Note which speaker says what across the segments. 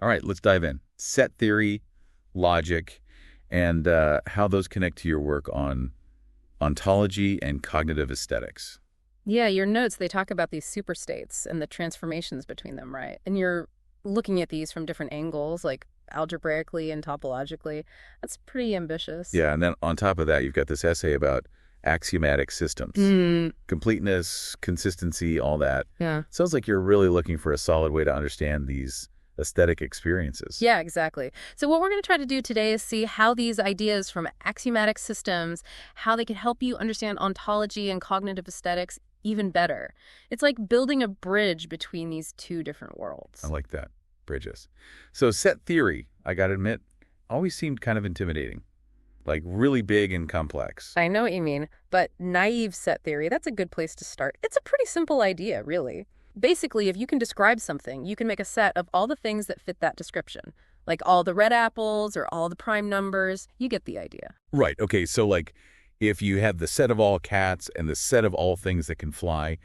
Speaker 1: All right, let's dive in. Set theory, logic, and how those connect to your work on ontology and cognitive aesthetics.
Speaker 2: Yeah, your notes, they talk about these superstates and the transformations between them, right? And you're looking at these from different angles, like algebraically and topologically. That's pretty ambitious.
Speaker 1: Yeah, and then on top of that, you've got this essay about axiomatic systems.
Speaker 2: Mm,
Speaker 1: Completeness, consistency, all that.
Speaker 2: yeah.
Speaker 1: Sounds like you're really looking for a solid way to understand these aesthetic experiences.
Speaker 2: Yeah, exactly. So what we're going to try to do today is see how these ideas from axiomatic systems, how they can help you understand ontology and cognitive aesthetics even better. It's like building a bridge between these two different worlds.
Speaker 1: I like that. Bridges. So set theory, I got to admit, always seemed kind of intimidating. Like really big and complex.
Speaker 2: I know what you mean, but naive set theory, that's a good place to start. It's a pretty simple idea, really. Basically, if you can describe something, you can make a set of all the things that fit that description. Like all the red apples or all the prime numbers. You get the idea.
Speaker 1: Right. Okay. So like if you have the set of all cats and the set of all things that can fly,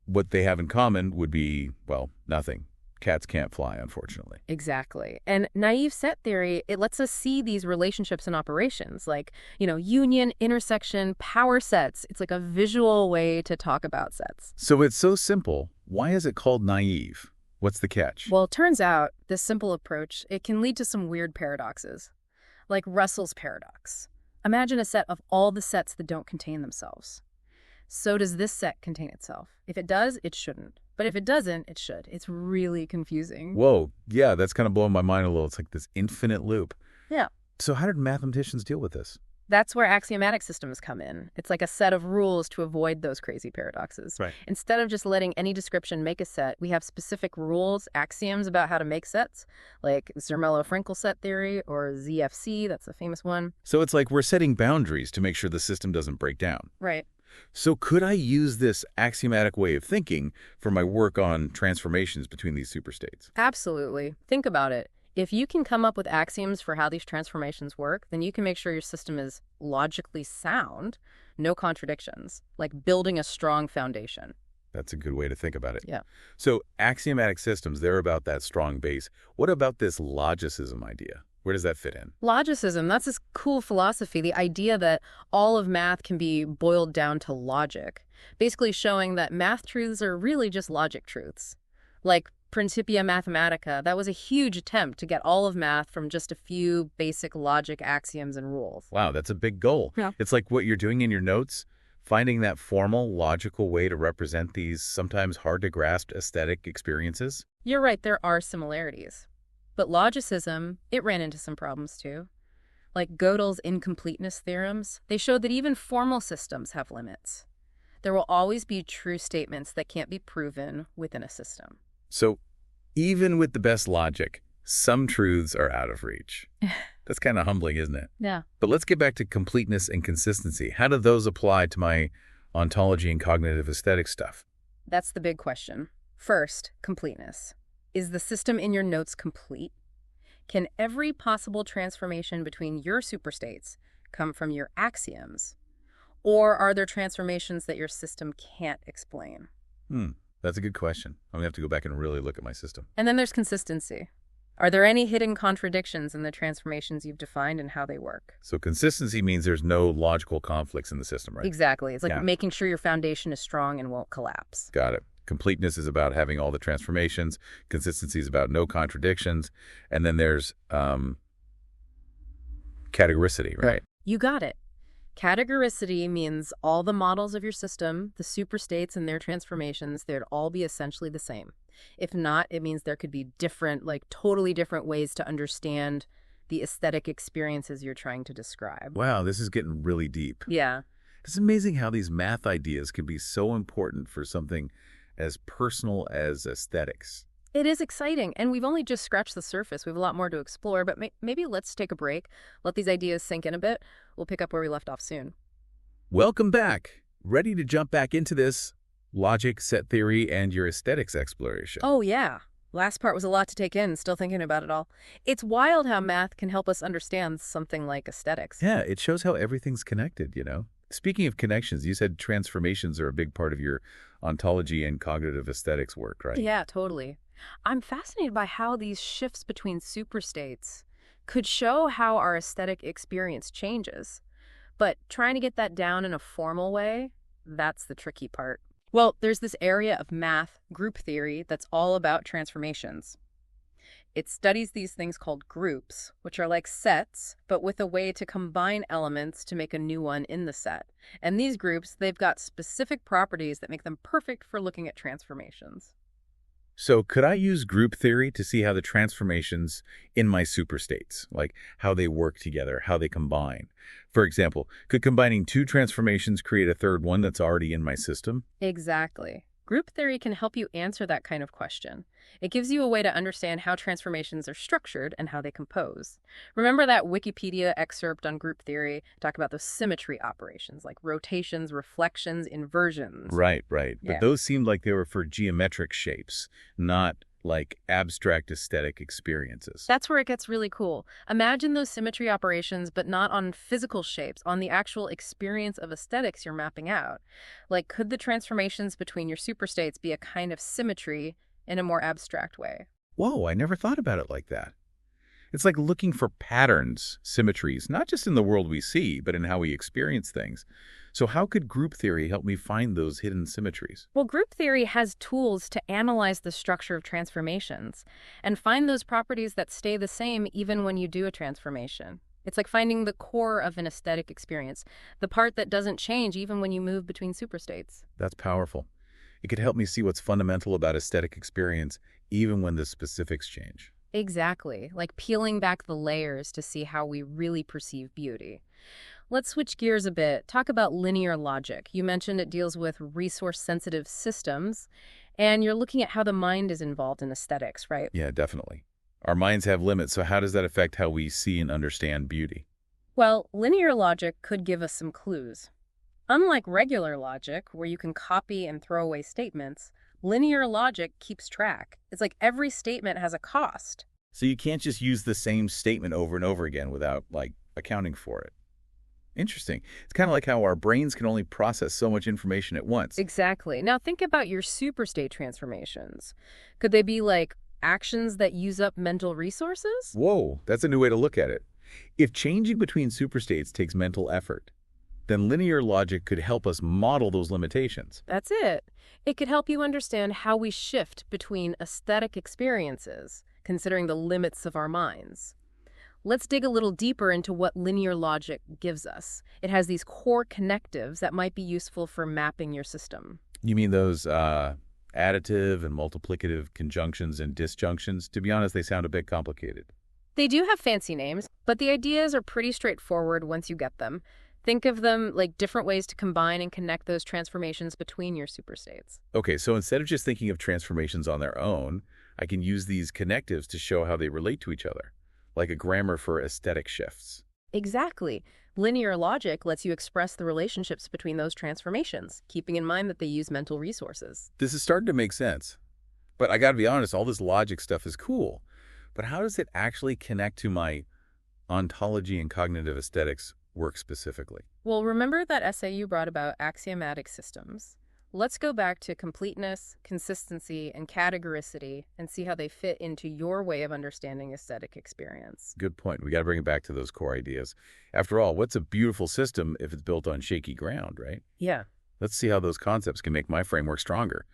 Speaker 1: what they have in common would be, well, nothing. Cats can't fly, unfortunately.
Speaker 2: Exactly. And naive set theory, it lets us see these relationships and operations like, union, intersection, power sets. It's like a visual way to talk about sets.
Speaker 1: So it's so simple. Why is it called naive? What's the catch?
Speaker 2: Well, it turns out this simple approach, it can lead to some weird paradoxes, like Russell's paradox. Imagine a set of all the sets that don't contain themselves. So does this set contain itself? If it does, it shouldn't. But if it doesn't, it should. It's really confusing.
Speaker 1: Whoa. Yeah, that's kind of blowing my mind a little. It's like this infinite loop.
Speaker 2: Yeah.
Speaker 1: So how did mathematicians deal with this?
Speaker 2: That's where axiomatic systems come in. It's like a set of rules to avoid those crazy paradoxes.
Speaker 1: Right.
Speaker 2: Instead of just letting any description make a set, we have specific rules, axioms about how to make sets, like Zermelo-Fraenkel set theory or ZFC, that's a famous one.
Speaker 1: So it's like we're setting boundaries to make sure the system doesn't break down.
Speaker 2: Right.
Speaker 1: So could I use this axiomatic way of thinking for my work on transformations between these superstates?
Speaker 2: Absolutely. Think about it. If you can come up with axioms for how these transformations work, then you can make sure your system is logically sound, no contradictions, like building a strong foundation.
Speaker 1: That's a good way to think about it.
Speaker 2: Yeah.
Speaker 1: So axiomatic systems, they're about that strong base. What about this logicism idea? Where does that fit in?
Speaker 2: Logicism, that's this cool philosophy, the idea that all of math can be boiled down to logic, basically showing that math truths are really just logic truths. Like Principia Mathematica, that was a huge attempt to get all of math from just a few basic logic axioms and rules.
Speaker 1: Wow, that's a big goal.
Speaker 2: Yeah.
Speaker 1: It's like what you're doing in your notes, finding that formal, logical way to represent these sometimes hard-to-grasp aesthetic experiences.
Speaker 2: You're right, there are similarities. But logicism, it ran into some problems too. Like Gödel's incompleteness theorems, they showed that even formal systems have limits. There will always be true statements that can't be proven within a system.
Speaker 1: So even with the best logic, some truths are out of reach. That's kind of humbling, isn't it?
Speaker 2: Yeah.
Speaker 1: But let's get back to completeness and consistency. How do those apply to my ontology and cognitive aesthetic stuff?
Speaker 2: That's the big question. First, completeness. Is the system in your notes complete? Can every possible transformation between your superstates come from your axioms? Or are there transformations that your system can't explain?
Speaker 1: That's a good question. I'm going to have to go back and really look at my system.
Speaker 2: And then there's consistency. Are there any hidden contradictions in the transformations you've defined and how they work?
Speaker 1: So consistency means there's no logical conflicts in the system, right?
Speaker 2: Exactly. It's like
Speaker 1: Yeah.
Speaker 2: making sure your foundation is strong and won't collapse.
Speaker 1: Got it. Completeness is about having all the transformations. Consistency is about no contradictions. And then there's categoricity, right?
Speaker 2: You got it. Categoricity means all the models of your system, the superstates and their transformations, they'd all be essentially the same. If not, it means there could be different, like totally different ways to understand the aesthetic experiences you're trying to describe.
Speaker 1: Wow, this is getting really deep.
Speaker 2: Yeah.
Speaker 1: It's amazing how these math ideas can be so important for something as personal as aesthetics.
Speaker 2: It is exciting, and we've only just scratched the surface. We have a lot more to explore, but maybe let's take a break, let these ideas sink in a bit. We'll pick up where we left off soon.
Speaker 1: Welcome back. Ready to jump back into this logic, set theory, and your aesthetics exploration.
Speaker 2: Oh, yeah. Last part was a lot to take in, still thinking about it all. It's wild how math can help us understand something like aesthetics.
Speaker 1: Yeah, it shows how everything's connected, you know? Speaking of connections, you said transformations are a big part of your ontology and cognitive aesthetics work, right?
Speaker 2: Yeah, totally. I'm fascinated by how these shifts between superstates could show how our aesthetic experience changes. But trying to get that down in a formal way, that's the tricky part. Well, there's this area of math, group theory, that's all about transformations. It studies these things called groups, which are like sets, but with a way to combine elements to make a new one in the set. And these groups, they've got specific properties that make them perfect for looking at transformations.
Speaker 1: So could I use group theory to see how the transformations in my superstates, like how they work together, how they combine? For example, could combining two transformations create a third one that's already in my system?
Speaker 2: Exactly. Group theory can help you answer that kind of question. It gives you a way to understand how transformations are structured and how they compose. Remember that Wikipedia excerpt on group theory? Talk about those symmetry operations like rotations, reflections, inversions.
Speaker 1: Right, right. But
Speaker 2: Yeah.
Speaker 1: those seemed like they were for geometric shapes, not like abstract aesthetic experiences.
Speaker 2: That's where it gets really cool. Imagine those symmetry operations, but not on physical shapes, on the actual experience of aesthetics you're mapping out. Like, could the transformations between your superstates be a kind of symmetry in a more abstract way?
Speaker 1: Whoa, I never thought about it like that. It's like looking for patterns, symmetries, not just in the world we see, but in how we experience things. So how could group theory help me find those hidden symmetries?
Speaker 2: Well, group theory has tools to analyze the structure of transformations and find those properties that stay the same even when you do a transformation. It's like finding the core of an aesthetic experience, the part that doesn't change even when you move between superstates.
Speaker 1: That's powerful. It could help me see what's fundamental about aesthetic experience, even when the specifics change.
Speaker 2: Exactly, like peeling back the layers to see how we really perceive beauty. Let's switch gears a bit. Talk about linear logic. You mentioned it deals with resource-sensitive systems, and you're looking at how the mind is involved in aesthetics, right?
Speaker 1: Yeah, definitely. Our minds have limits, so how does that affect how we see and understand beauty?
Speaker 2: Well, linear logic could give us some clues. Unlike regular logic, where you can copy and throw away statements, linear logic keeps track. It's like every statement has a cost.
Speaker 1: So you can't just use the same statement over and over again without, accounting for it. Interesting. It's kind of like how our brains can only process so much information at once.
Speaker 2: Exactly. Now think about your superstate transformations. Could they be like actions that use up mental resources?
Speaker 1: Whoa, that's a new way to look at it. If changing between superstates takes mental effort, then linear logic could help us model those limitations.
Speaker 2: That's it. It could help you understand how we shift between aesthetic experiences, considering the limits of our minds. Let's dig a little deeper into what linear logic gives us. It has these core connectives that might be useful for mapping your system.
Speaker 1: You mean those additive and multiplicative conjunctions and disjunctions? To be honest, they sound a bit complicated.
Speaker 2: They do have fancy names, but the ideas are pretty straightforward once you get them. Think of them like different ways to combine and connect those transformations between your superstates.
Speaker 1: Okay, so instead of just thinking of transformations on their own, I can use these connectives to show how they relate to each other, like a grammar for aesthetic shifts.
Speaker 2: Exactly. Linear logic lets you express the relationships between those transformations, keeping in mind that they use mental resources.
Speaker 1: This is starting to make sense. But I gotta be honest, all this logic stuff is cool. But how does it actually connect to my ontology and cognitive aesthetics work specifically?
Speaker 2: Well, remember that essay you brought about axiomatic systems? Let's go back to completeness, consistency, and categoricity and see how they fit into your way of understanding aesthetic experience.
Speaker 1: Good point. We gotta bring it back to those core ideas. After all, what's a beautiful system if it's built on shaky ground, right?
Speaker 2: Yeah.
Speaker 1: Let's see how those concepts can make my framework stronger.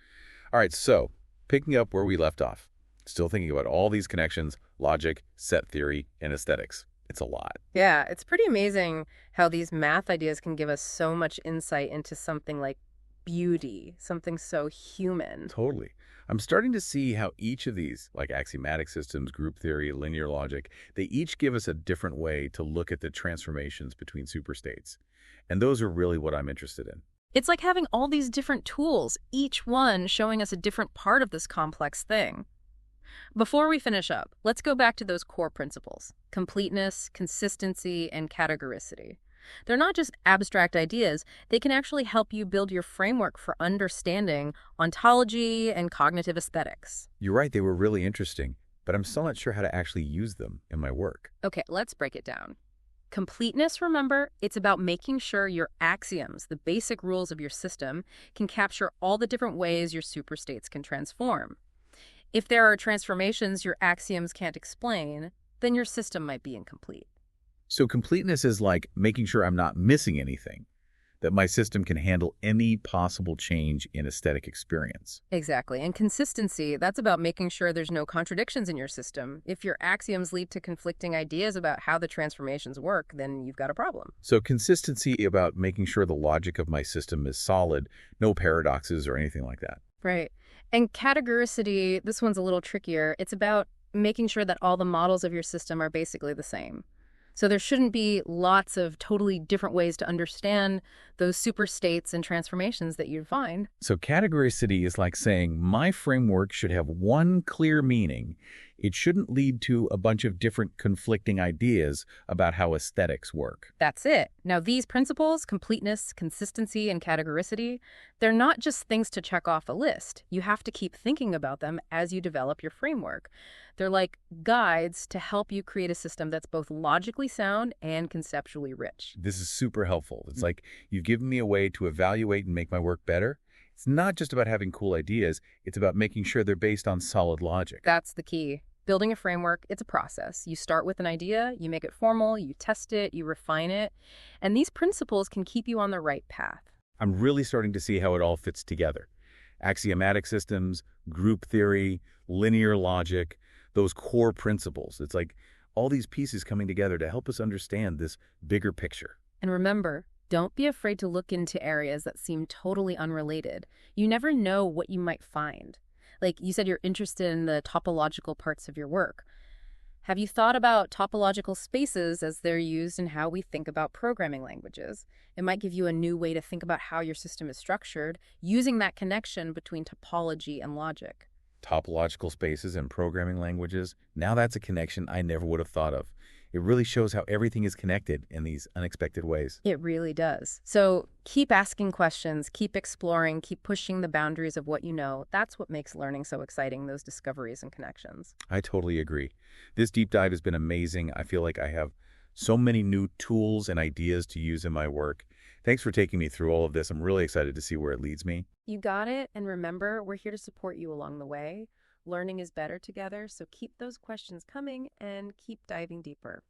Speaker 1: All right, so picking up where we left off, still thinking about all these connections, logic, set theory, and aesthetics. It's a lot.
Speaker 2: Yeah, it's pretty amazing how these math ideas can give us so much insight into something like beauty, something so human.
Speaker 1: Totally. I'm starting to see how each of these, like axiomatic systems, group theory, linear logic, they each give us a different way to look at the transformations between superstates. And those are really what I'm interested in.
Speaker 2: It's like having all these different tools, each one showing us a different part of this complex thing. Before we finish up, let's go back to those core principles: completeness, consistency, and categoricity. They're not just abstract ideas, they can actually help you build your framework for understanding ontology and cognitive aesthetics.
Speaker 1: You're right, they were really interesting, but I'm still not sure how to actually use them in my work.
Speaker 2: Okay, let's break it down. Completeness, remember, it's about making sure your axioms, the basic rules of your system, can capture all the different ways your superstates can transform. If there are transformations your axioms can't explain, then your system might be incomplete.
Speaker 1: So completeness is like making sure I'm not missing anything, that my system can handle any possible change in aesthetic experience.
Speaker 2: Exactly. And consistency, that's about making sure there's no contradictions in your system. If your axioms lead to conflicting ideas about how the transformations work, then you've got a problem.
Speaker 1: So consistency about making sure the logic of my system is solid, no paradoxes or anything like that.
Speaker 2: Right. And categoricity, this one's a little trickier. It's about making sure that all the models of your system are basically the same. So there shouldn't be lots of totally different ways to understand those super states and transformations that you'd find.
Speaker 1: So categoricity is like saying my framework should have one clear meaning. It shouldn't lead to a bunch of different conflicting ideas about how aesthetics work.
Speaker 2: That's it. Now, these principles, completeness, consistency, and categoricity, they're not just things to check off a list. You have to keep thinking about them as you develop your framework. They're like guides to help you create a system that's both logically sound and conceptually rich.
Speaker 1: This is super helpful. It's like you've given me a way to evaluate and make my work better. It's not just about having cool ideas. It's about making sure they're based on solid logic.
Speaker 2: That's the key. Building a framework, it's a process. You start with an idea, you make it formal, you test it, you refine it, and these principles can keep you on the right path.
Speaker 1: I'm really starting to see how it all fits together. Axiomatic systems, group theory, linear logic, those core principles. It's like all these pieces coming together to help us understand this bigger picture.
Speaker 2: And remember, don't be afraid to look into areas that seem totally unrelated. You never know what you might find. Like you said, you're interested in the topological parts of your work. Have you thought about topological spaces as they're used in how we think about programming languages? It might give you a new way to think about how your system is structured, using that connection between topology and logic.
Speaker 1: Topological spaces and programming languages, now that's a connection I never would have thought of. It really shows how everything is connected in these unexpected ways.
Speaker 2: It really does. So keep asking questions, keep exploring, keep pushing the boundaries of what you know. That's what makes learning so exciting, those discoveries and connections.
Speaker 1: I totally agree. This deep dive has been amazing. I feel like I have so many new tools and ideas to use in my work. Thanks for taking me through all of this. I'm really excited to see where it leads me.
Speaker 2: You got it. And remember, we're here to support you along the way. Learning is better together, so keep those questions coming and keep diving deeper.